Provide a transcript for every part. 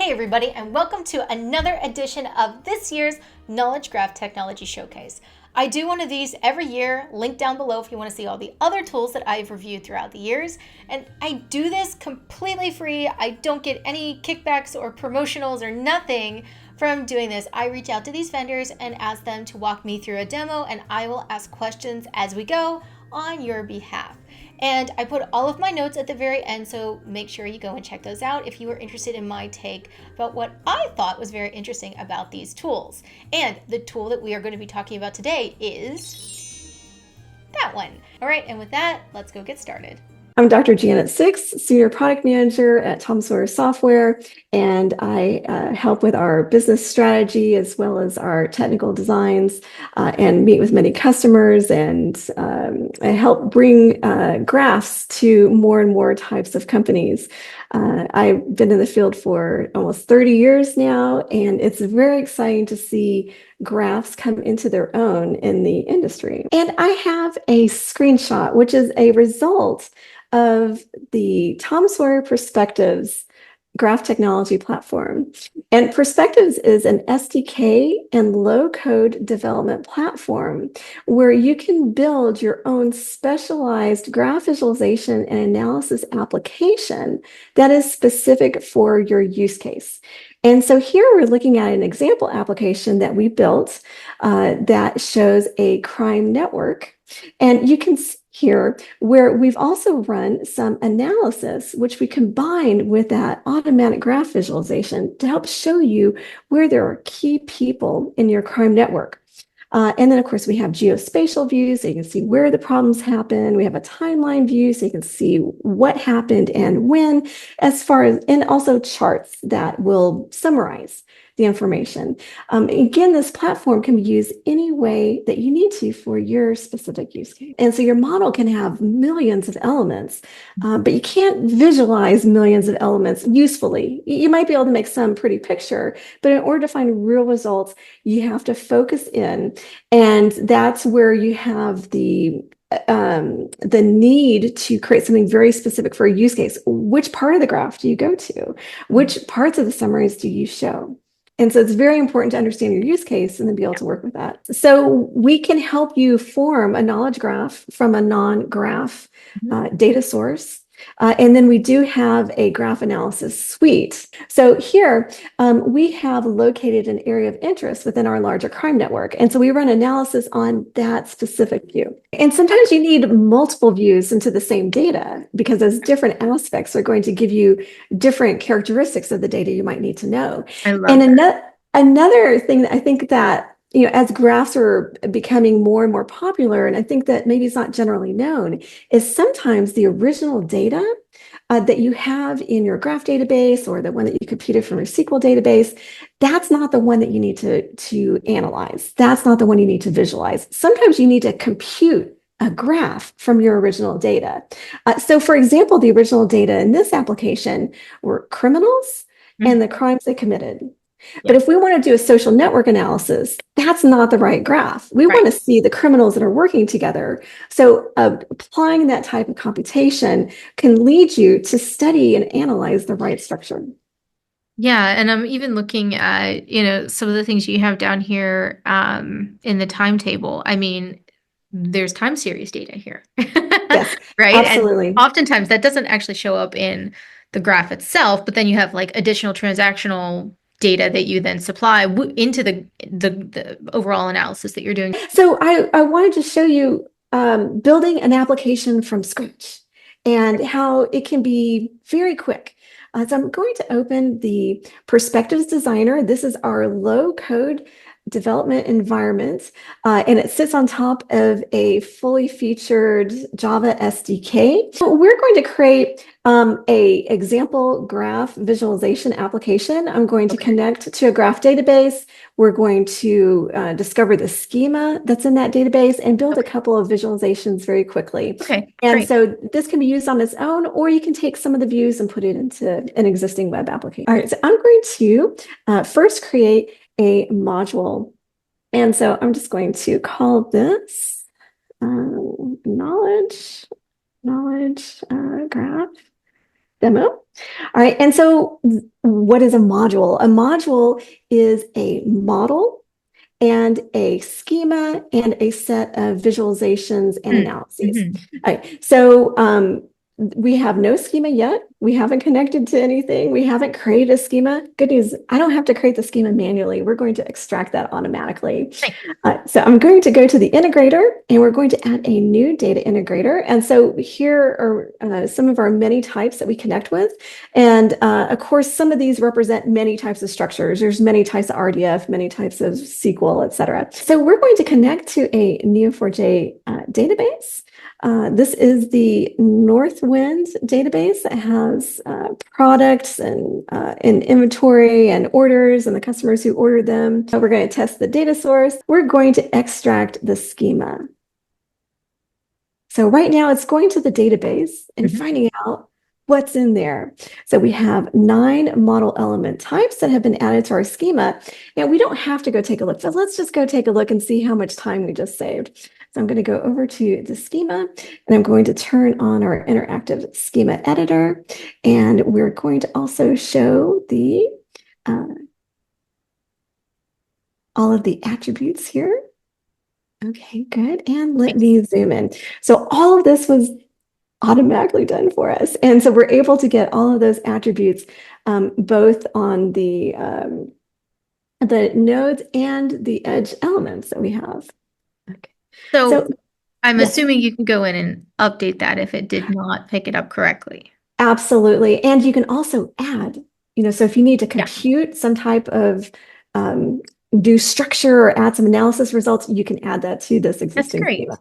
Hey everybody, and welcome to another edition of this year's Knowledge Graph Technology Showcase. I do one of these every year, link down below if you want to see all the other tools that I've reviewed throughout the years. And I do this completely free. I don't get any kickbacks or promotionals or nothing from doing this. I reach out to these vendors and ask them to walk me through a demo, and I will ask questions as we go on your behalf. And I put all of my notes at the very end, so make sure you go and check those out if you are interested in my take about what I thought was very interesting about these tools. And the tool that we are going to be talking about today is that one. All right, and with that, let's go get started. I'm Dr. Janet Six, Senior Product Manager at Sawyer Software, and I help with our business strategy as well as our technical designs and meet with many customers, and I help bring graphs to more and more types of companies. I've been in the field for almost 30 years now, and it's very exciting to see graphs come into their own in the industry. And I have a screenshot, which is a result of the Tom Sawyer Perspectives graph technology platform. And Perspectives is an SDK and low-code development platform where you can build your own specialized graph visualization and analysis application that is specific for your use case. And so here we're looking at an example application that we built that shows a crime network. And you can see here where we've also run some analysis, which we combined with that automatic graph visualization to help show you where there are key people in your crime network. And then, of course, we have geospatial views, so you can see where the problems happen. We have a timeline view, so you can see what happened and when, and also charts that will summarize the information. Again, this platform can be used any way that you need to for your specific use case. And so your model can have millions of elements, but you can't visualize millions of elements usefully. You might be able to make some pretty picture, but in order to find real results, you have to focus in. And that's where you have the need to create something very specific for a use case. Which part of the graph do you go to? Which parts of the summaries do you show? And so it's very important to understand your use case and then be able to work with that. So we can help you form a knowledge graph from a non-graph data source. And then we do have a graph analysis suite. So here we have located an area of interest within our larger crime network. And so we run analysis on that specific view. And sometimes you need multiple views into the same data because those different aspects are going to give you different characteristics of the data you might need to know. I love that. Another thing that I think that as graphs are becoming more and more popular, and I think that maybe it's not generally known, is sometimes the original data that you have in your graph database or the one that you computed from your SQL database, that's not the one that you need to analyze. That's not the one you need to visualize. Sometimes you need to compute a graph from your original data. So for example, the original data in this application were criminals and the crimes they committed. But if we want to do a social network analysis, that's not the right graph. We want to see the criminals that are working together. So applying that type of computation can lead you to study and analyze the right structure. Yeah, and I'm even looking at, some of the things you have down here in the timetable. I mean, there's time series data here. Yes, right? absolutely. And oftentimes that doesn't actually show up in the graph itself, but then you have like additional transactional data that you then supply into the overall analysis that you're doing. So I wanted to show you building an application from scratch and how it can be very quick. So I'm going to open the Perspectives Designer. This is our low-code development environment, and it sits on top of a fully featured Java SDK. So we're going to create a example graph visualization application. I'm going to connect to a graph database. We're going to discover the schema that's in that database and build a couple of visualizations very quickly. And so this can be used on its own, or you can take some of the views and put it into an existing web application. All right, so I'm going to first create a module. And so I'm just going to call this knowledge graph demo. All right. And so what is a module? A module is a model and a schema and a set of visualizations and analyses. All right. So we have no schema yet. We haven't connected to anything. We haven't created a schema. Good news, I don't have to create the schema manually. We're going to extract that automatically. So I'm going to go to the integrator and we're going to add a new data integrator. And so here are some of our many types that we connect with. And of course, some of these represent many types of structures. There's many types of RDF, many types of SQL, et cetera. So we're going to connect to a Neo4j database. This is the Northwind database that has products and inventory and orders and the customers who ordered them. We're going to test the data source. We're going to extract the schema. So right now it's going to the database and finding out what's in there. So we have 9 model element types that have been added to our schema. Now we don't have to go take a look. So let's just go take a look and see how much time we just saved. So I'm going to go over to the schema and I'm going to turn on our interactive schema editor. And we're going to also show the all of the attributes here. Okay, good. And let me zoom in. So all of this was automatically done for us. And so we're able to get all of those attributes both on the nodes and the edge elements that we have. Okay. So I'm yes. assuming you can go in and update that if it did not pick it up correctly. Absolutely. And you can also add, so if you need to compute some type of do structure or add some analysis results, you can add that to this existing schema.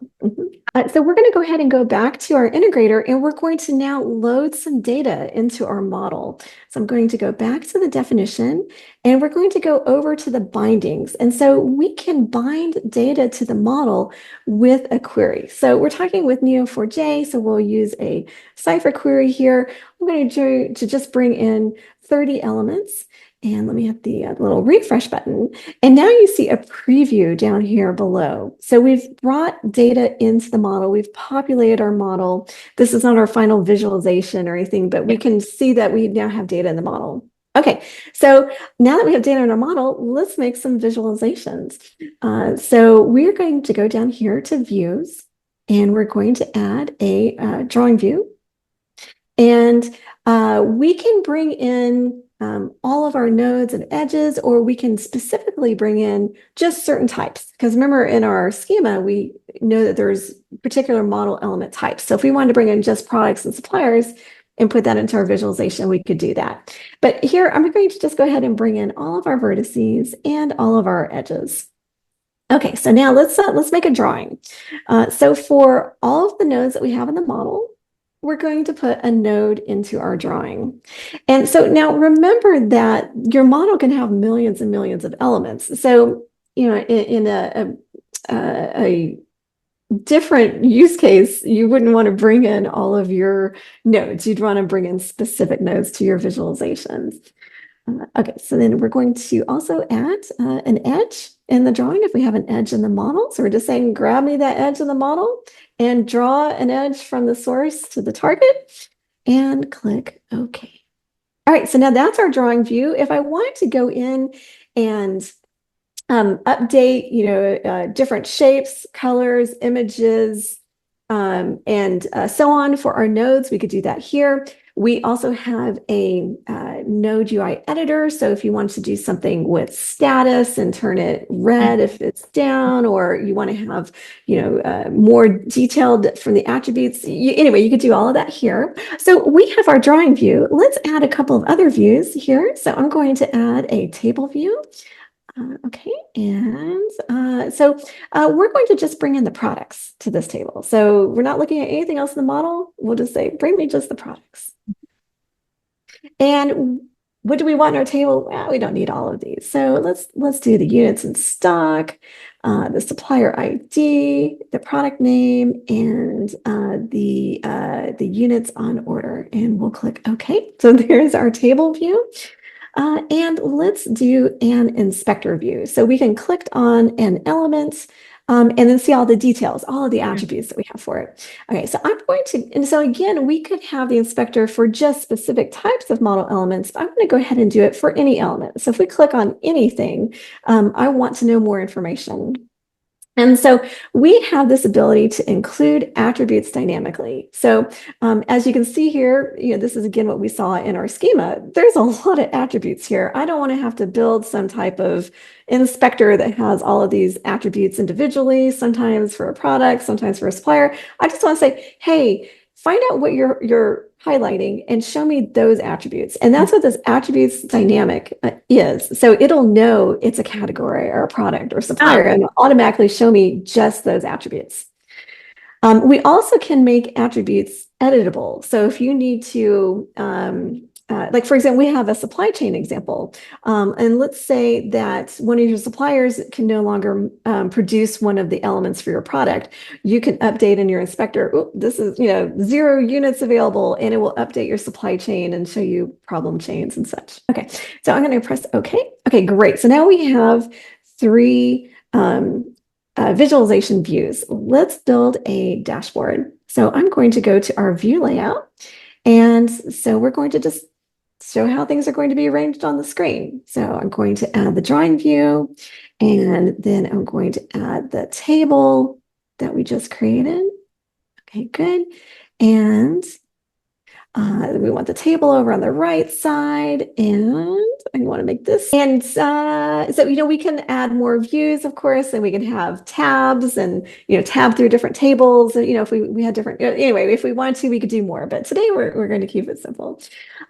So we're going to go ahead and go back to our integrator and we're going to now load some data into our model. So I'm going to go back to the definition and we're going to go over to the bindings. And so we can bind data to the model with a query. So we're talking with Neo4j, so we'll use a Cypher query here. I'm going to just bring in 30 elements. And let me hit the little refresh button. And now you see a preview down here below. So we've brought data into the model. We've populated our model. This is not our final visualization or anything, but we can see that we now have data in the model. Okay, so now that we have data in our model, let's make some visualizations. So we're going to go down here to views, and we're going to add a drawing view. And we can bring in all of our nodes and edges, or we can specifically bring in just certain types. Because remember, in our schema, we know that there's particular model element types. So if we wanted to bring in just products and suppliers and put that into our visualization, we could do that. But here, I'm going to just go ahead and bring in all of our vertices and all of our edges. Okay, so now let's make a drawing. So for all of the nodes that we have in the model, we're going to put a node into our drawing. And so now remember that your model can have millions and millions of elements. So, in a different use case, you wouldn't want to bring in all of your nodes. You'd want to bring in specific nodes to your visualizations. Okay, so then we're going to also add an edge in the drawing if we have an edge in the model. So we're just saying, grab me that edge in the model and draw an edge from the source to the target and click OK. All right, so now that's our drawing view. If I wanted to go in and update, different shapes, colors, images, and so on for our nodes, we could do that here. We also have a node UI editor. So if you want to do something with status and turn it red if it's down, or you want to have, more detailed from the attributes. Anyway, you could do all of that here. So we have our drawing view. Let's add a couple of other views here. So I'm going to add a table view. Okay, and so we're going to just bring in the products to this table. So we're not looking at anything else in the model. We'll just say, bring me just the products. And what do we want in our table? Well, we don't need all of these. So let's do the units in stock, the supplier ID, the product name, and the units on order. And we'll click OK. So there's our table view. And let's do an inspector view. So we can click on an element and then see all the details, all of the attributes that we have for it. Okay, so I'm going to, and so again, we could have the inspector for just specific types of model elements. I'm going to go ahead and do it for any element. So if we click on anything, I want to know more information. And so we have this ability to include attributes dynamically. So as you can see here, this is again what we saw in our schema. There's a lot of attributes here. I don't want to have to build some type of inspector that has all of these attributes individually, sometimes for a product, sometimes for a supplier. I just want to say, hey, find out what you're highlighting and show me those attributes. And that's what this attributes dynamic is. So it'll know it's a category or a product or supplier and automatically show me just those attributes. We also can make attributes editable. So if you need to, like for example, we have a supply chain example. And let's say that one of your suppliers can no longer produce one of the elements for your product. You can update in your inspector, this is 0 units available, and it will update your supply chain and show you problem chains and such. Okay, so I'm going to press OK. Okay, great. So now we have 3 visualization views. Let's build a dashboard. So I'm going to go to our view layout. And so we're going to just show how things are going to be arranged on the screen. So I'm going to add the drawing view, and then I'm going to add the table that we just created. Okay, good. And we want the table over on the right side, and I want to make this. And so, we can add more views, of course, and we can have tabs and, tab through different tables. And, if we had different, anyway, if we wanted to, we could do more. But today we're going to keep it simple.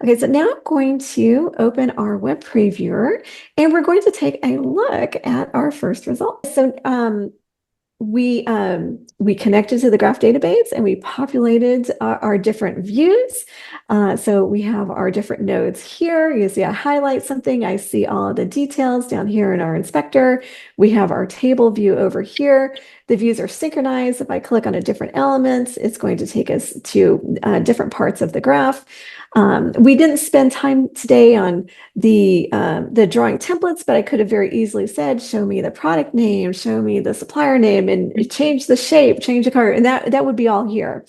Okay, so now I'm going to open our web previewer, and we're going to take a look at our first result. So, we connected to the graph database and we populated our different views. So we have our different nodes here. You see I highlight something, I see all of the details down here in our inspector. We have our table view over here. The views are synchronized. If I click on a different element, it's going to take us to different parts of the graph. We didn't spend time today on the drawing templates, but I could have very easily said, show me the product name, show me the supplier name, and change the shape, change the color, and that would be all here.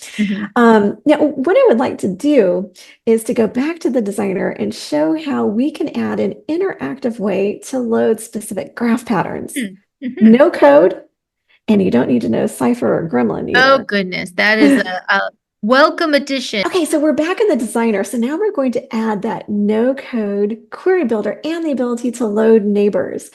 Now, what I would like to do is to go back to the designer and show how we can add an interactive way to load specific graph patterns. No code, and you don't need to know Cipher or Gremlin either. Oh, goodness. That is a welcome addition. Okay, so we're back in the designer. So now we're going to add that no-code query builder and the ability to load neighbors.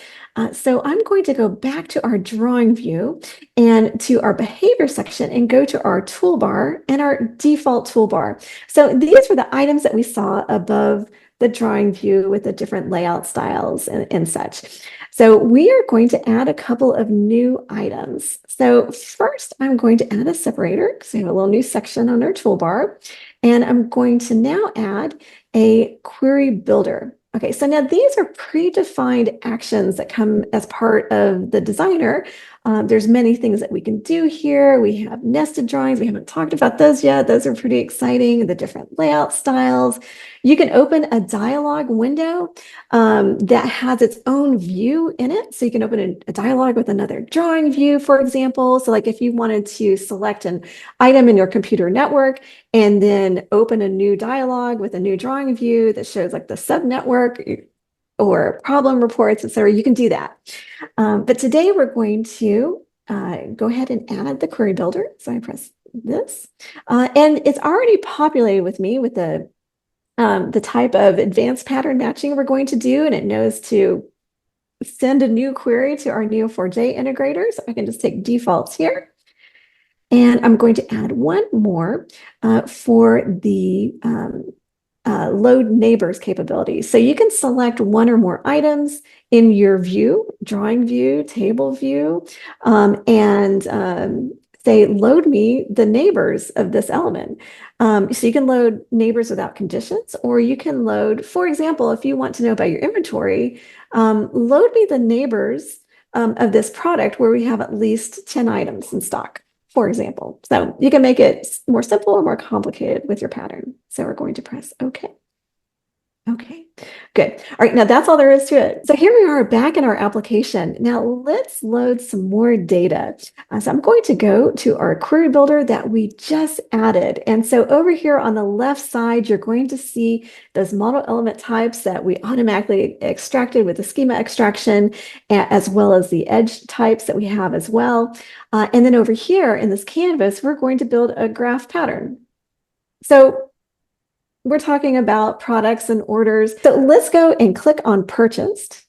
So I'm going to go back to our drawing view and to our behavior section and go to our toolbar and our default toolbar. So these were the items that we saw above the drawing view with the different layout styles and such. So we are going to add a couple of new items. So first, I'm going to add a separator because we have a little new section on our toolbar. And I'm going to now add a query builder. Okay, so now these are predefined actions that come as part of the designer. There's many things that we can do here. We have nested drawings. We haven't talked about those yet. Those are pretty exciting, the different layout styles. You can open a dialog window that has its own view in it. So you can open a dialog with another drawing view, for example. So like if you wanted to select an item in your computer network and then open a new dialog with a new drawing view that shows like the subnetwork or problem reports, etc., you can do that. But today we're going to go ahead and add the query builder. So I press this, and it's already populated with me with the type of advanced pattern matching we're going to do, and it knows to send a new query to our Neo4j integrator. So I can just take defaults here. And I'm going to add one more for the load neighbors capability. So you can select one or more items in your view, drawing view, table view, and say, load me the neighbors of this element. So you can load neighbors without conditions, or you can load, for example, if you want to know about your inventory, load me the neighbors of this product where we have at least 10 items in stock, for example. So you can make it more simple or more complicated with your pattern. So we're going to press OK. Okay, good. All right, now that's all there is to it. So here we are back in our application. Now let's load some more data. So I'm going to go to our query builder that we just added. And so over here on the left side, you're going to see those model element types that we automatically extracted with the schema extraction, as well as the edge types that we have as well. And then over here in this canvas, we're going to build a graph pattern. So we're talking about products and orders. So let's go and click on purchased.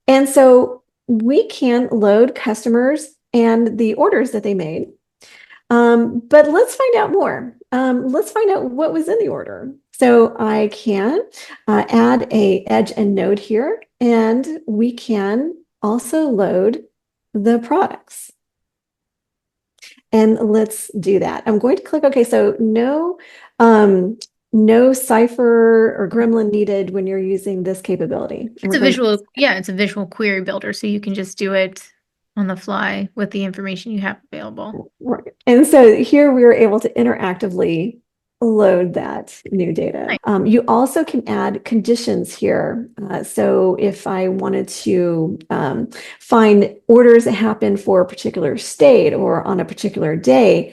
And so we can load customers and the orders that they made. But let's find out more. Let's find out what was in the order. So I can add a edge and node here, and we can also load the products. And let's do that. I'm going to click OK. So no Cipher or Gremlin needed when you're using this capability. It's a visual, yeah, it's a visual query builder, so you can just do it on the fly with the information you have available. Right. And so here we were able to interactively load that new data. Nice. You also can add conditions here. So if I wanted to find orders that happen for a particular state or on a particular day,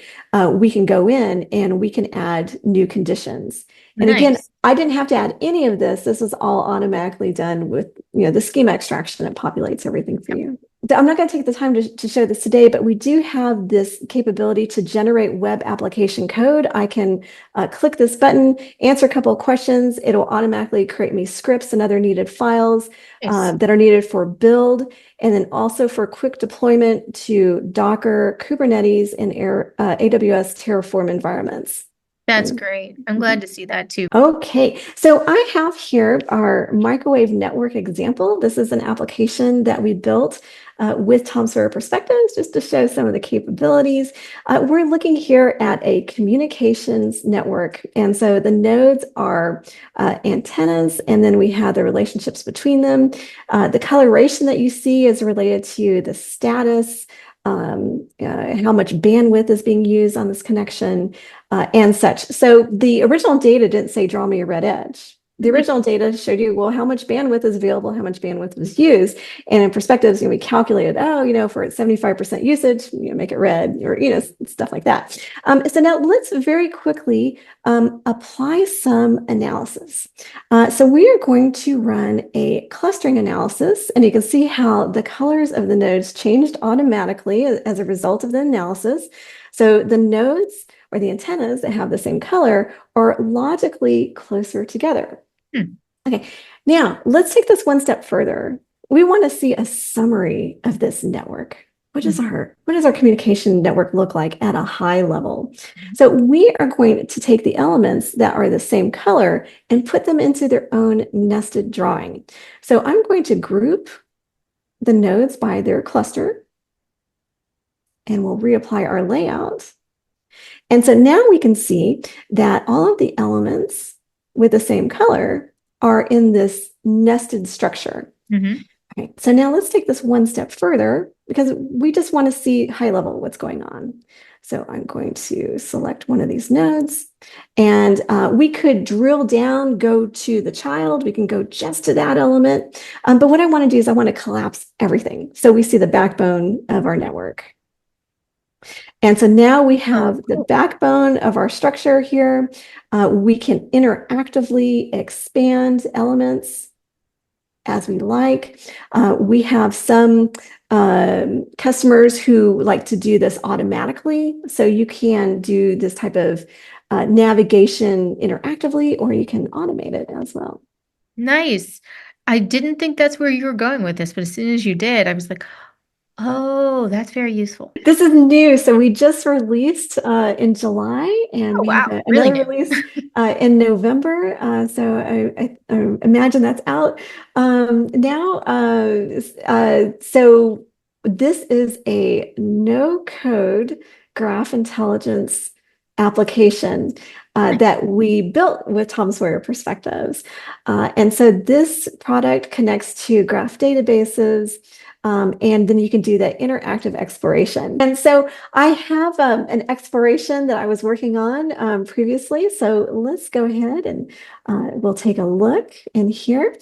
we can go in and we can add new conditions. And again, Nice. I didn't have to add any of this. This is all automatically done with the schema extraction. It populates everything for you. I'm not going to take the time to show this today, but we do have this capability to generate web application code. I can click this button, answer a couple of questions. It'll automatically create me scripts and other needed files that are needed for build, and then also for quick deployment to Docker, Kubernetes, and AWS Terraform environments. That's great. I'm glad to see that too. Okay, so I have here our microwave network example. This is an application that we built with Tom Sawyer Perspectives, just to show some of the capabilities. We're looking here at a communications network. And so the nodes are antennas, and then we have the relationships between them. The coloration that you see is related to the status, how much bandwidth is being used on this connection, and such. So the original data didn't say draw me a red edge. The original data showed you, well, how much bandwidth is available, how much bandwidth was used. And in Perspectives, we calculated, for 75% usage, make it red, or, stuff like that. So now let's very quickly apply some analysis. So we are going to run a clustering analysis, and you can see how the colors of the nodes changed automatically as a result of the analysis. So the nodes or the antennas that have the same color are logically closer together. Okay, now let's take this one step further. We want to see a summary of this network. What does our communication network look like at a high level? So we are going to take the elements that are the same color and put them into their own nested drawing. So I'm going to group the nodes by their cluster, and we'll reapply our layout. And so now we can see that all of the elements with the same color are in this nested structure. Okay, so now let's take this one step further, because we just want to see high level what's going on. So I'm going to select one of these nodes, and we could drill down, go to the child. We can go just to that element. But what I want to do is I want to collapse everything, so we see the backbone of our network. And so now we have the backbone of our structure here. We can interactively expand elements as we like. We have some customers who like to do this automatically. So you can do this type of navigation interactively, or you can automate it as well. Nice. I didn't think that's where you were going with this, but as soon as you did, I was like, oh, that's very useful. This is new. So we just released in July, and we have another release in November. So I imagine that's out now. So this is a no-code graph intelligence application that we built with Tom Sawyer Perspectives. And so this product connects to graph databases. And then you can do that interactive exploration. And so I have an exploration that I was working on previously. So let's go ahead and we'll take a look in here.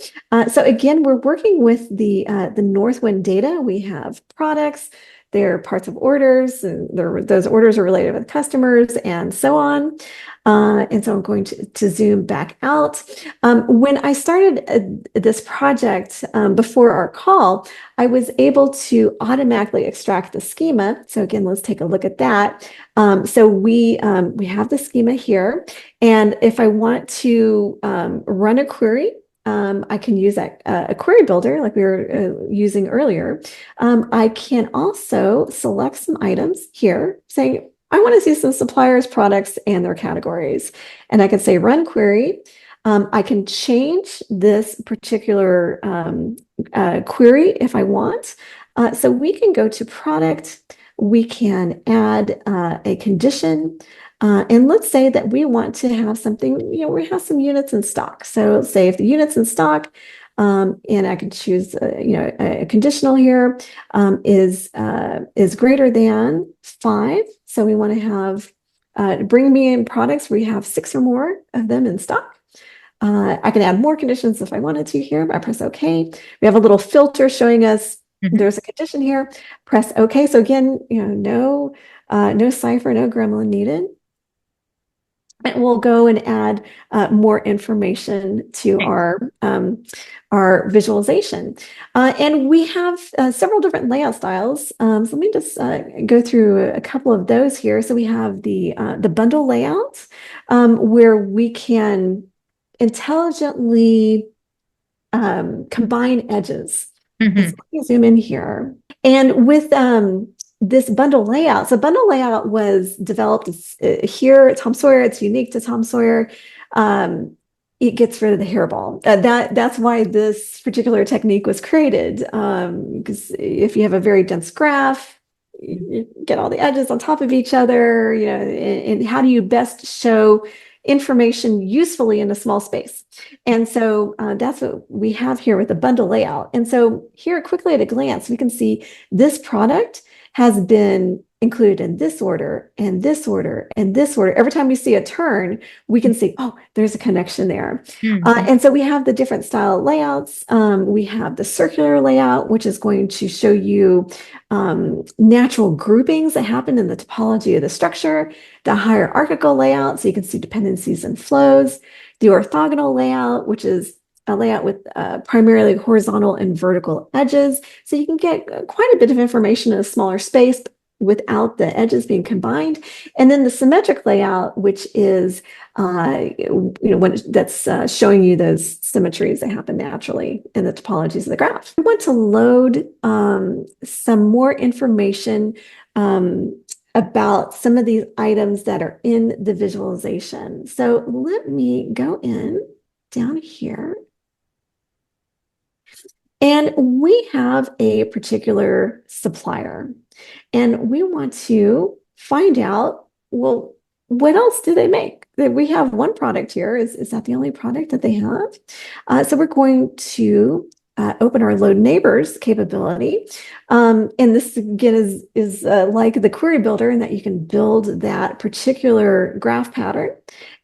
So again, we're working with the Northwind data. We have products, they're parts of orders, and those orders are related with customers and so on. And so I'm going to zoom back out. When I started this project before our call, I was able to automatically extract the schema. So again, let's take a look at that. So we have the schema here. And if I want to run a query, I can use a query builder like we were using earlier. I can also select some items here saying, I want to see some suppliers, products, and their categories. And I can say run query. I can change this particular query if I want. So we can go to product. We can add a condition. And let's say that we want to have something, we have some units in stock. So let's say if the units in stock, and I can choose, a conditional here is greater than 5. So we want to have, bring me in products where we have 6 or more of them in stock. I can add more conditions if I wanted to here. I press OK. We have a little filter showing us there's a condition here. Press OK. So again, no cipher, no gremlin needed. And we'll go and add more information to our visualization. And we have several different layout styles. So let me just go through a couple of those here. So we have the bundle layout, where we can intelligently combine edges. So let me zoom in here. And with this bundle layout, so bundle layout was developed here at Tom Sawyer. It's unique to Tom Sawyer. It gets rid of the hairball. That's why this particular technique was created. Because if you have a very dense graph, you get all the edges on top of each other, and how do you best show information usefully in a small space? And so that's what we have here with the bundle layout. And so here quickly at a glance, we can see this product has been included in this order and this order and this order. Every time we see a turn, we can see, oh, there's a connection there. And so we have the different style layouts. We have the circular layout, which is going to show you natural groupings that happen in the topology of the structure, the hierarchical layout, so you can see dependencies and flows, the orthogonal layout, which is a layout with primarily horizontal and vertical edges. So you can get quite a bit of information in a smaller space without the edges being combined. And then the symmetric layout, which is, when that's showing you those symmetries that happen naturally in the topologies of the graph. I want to load some more information about some of these items that are in the visualization. So let me go in down here. And we have a particular supplier, and we want to find out, well, what else do they make? We have one product here. Is that the only product that they have? So we're going to open our load neighbors capability. And this again is like the query builder in that you can build that particular graph pattern.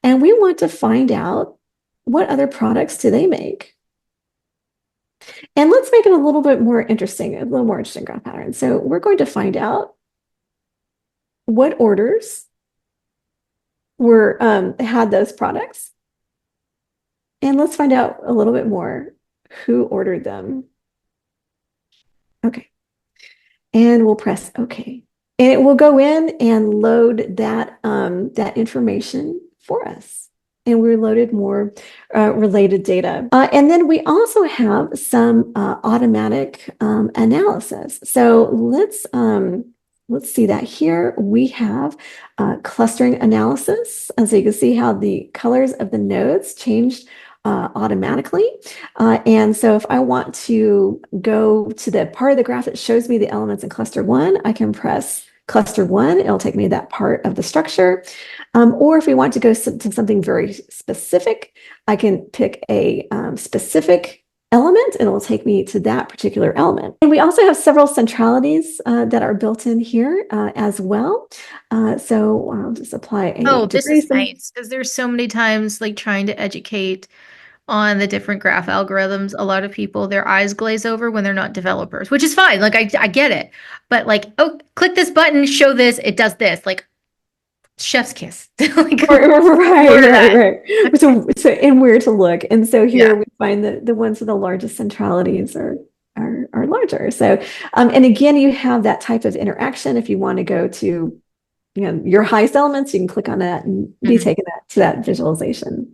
And we want to find out what other products do they make. And let's make it a little bit more interesting, a little more interesting graph pattern. So we're going to find out what orders had those products. And let's find out a little bit more who ordered them. Okay. And we'll press OK. And it will go in and load that information for us. And we loaded more related data. And then we also have some automatic analysis. So let's see that here. We have clustering analysis. And so you can see how the colors of the nodes changed automatically. And so if I want to go to the part of the graph that shows me the elements in cluster 1, I can press cluster 1. It'll take me to that part of the structure. Or if we want to go to something very specific, I can pick a specific element, and it will take me to that particular element. And we also have several centralities that are built in here as well. So I'll just apply a Oh, this degree. is nice because there's so many times like trying to educate on the different graph algorithms. A lot of people, their eyes glaze over when they're not developers, which is fine. Like I get it. But like, oh, click this button, show this, it does this. Like chef's kiss. Like, Right. So and where to look. And so here yeah. we find that the ones with the largest centralities are larger. So and again, you have that type of interaction. If you want to go to your highest elements, you can click on that and be taken to that visualization.